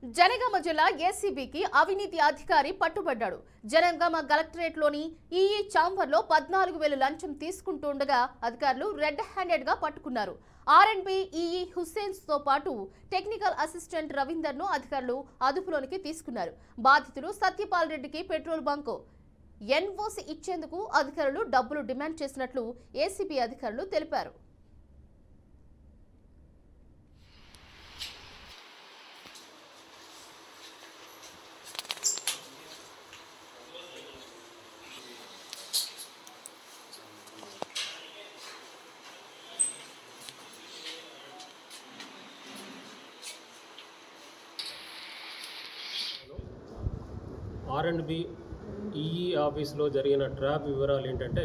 జనగామ జిల్లా ఏసీబీకి అవినీతి అధికారి పట్టుబడ్డాడు. జనగామ కలెక్టరేట్లోని ఈఈ ఛాంబర్లో 14,000 లంచం తీసుకుంటుండగా అధికారులు రెడ్ హ్యాండెడ్ గా పట్టుకున్నారు. ఆర్ఎండ్బి ఈఈ హుస్సేన్స్ తో పాటు టెక్నికల్ అసిస్టెంట్ రవీందర్ ను అధికారులు అదుపులోనికి తీసుకున్నారు. బాధితుడు సత్యపాల్ రెడ్డికి పెట్రోల్ బంక్ ఎన్ఓసి ఇచ్చేందుకు అధికారులు డబ్బులు డిమాండ్ చేసినట్లు ఏసీబీ అధికారులు తెలిపారు. ఆర్ఎండ్బి ఈఈ ఆఫీస్లో జరిగిన ట్రాప్ వివరాలు ఏంటంటే,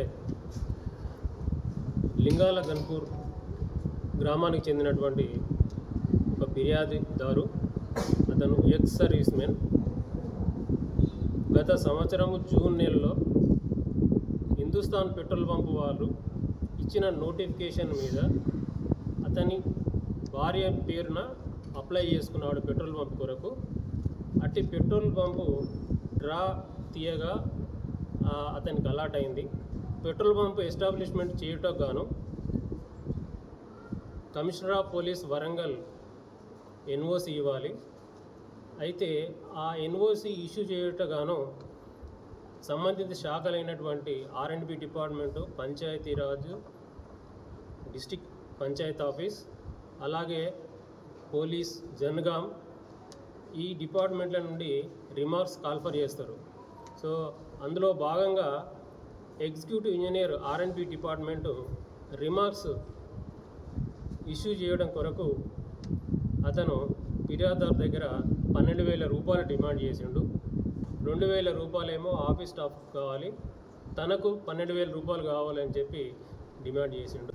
లింగాల గన్పూర్ గ్రామానికి చెందినటువంటి ఒక ఫిర్యాదుదారు, అతను ఎక్స్ సర్వీస్ మెన్, గత సంవత్సరము జూన్ నెలలో హిందుస్థాన్ పెట్రోల్ పంప్ వాళ్ళు ఇచ్చిన నోటిఫికేషన్ మీద అతని భార్య పేరున అప్లై చేసుకున్నాడు పెట్రోల్ పంప్ కొరకు. అట్టి పెట్రోల్ పంపు డ్రా తీయగా అతనికి అలాట్ అయింది. పెట్రోల్ పంపు ఎస్టాబ్లిష్మెంట్ చేయటం గాను commissioner of police Warangal NOC ఇవ్వాలి. అయితే ఆ ఎన్ఓసి ఇష్యూ చేయటం గాను సంబంధిత శాఖలైనటువంటి ఆర్ఎండ్బి department, Panchayati Raj, district Panchayat office, అలాగే పోలీస్, జనగాం, ఈ డిపార్ట్మెంట్ల నుండి రిమార్క్స్ కాల్ఫర్ చేస్తారు. సో అందులో భాగంగా ఎగ్జిక్యూటివ్ ఇంజనీర్ ఆర్ఎండ్బి డిపార్ట్మెంటు రిమార్క్స్ ఇష్యూ చేయడం కొరకు అతను ఫిర్యాదుదారు దగ్గర 12,000 రూపాయలు డిమాండ్ చేసిండు. 2,000 రూపాయలేమో ఆఫీస్ స్టాఫ్ కావాలి, తనకు 12,000 రూపాయలు కావాలని చెప్పి డిమాండ్ చేసిండు.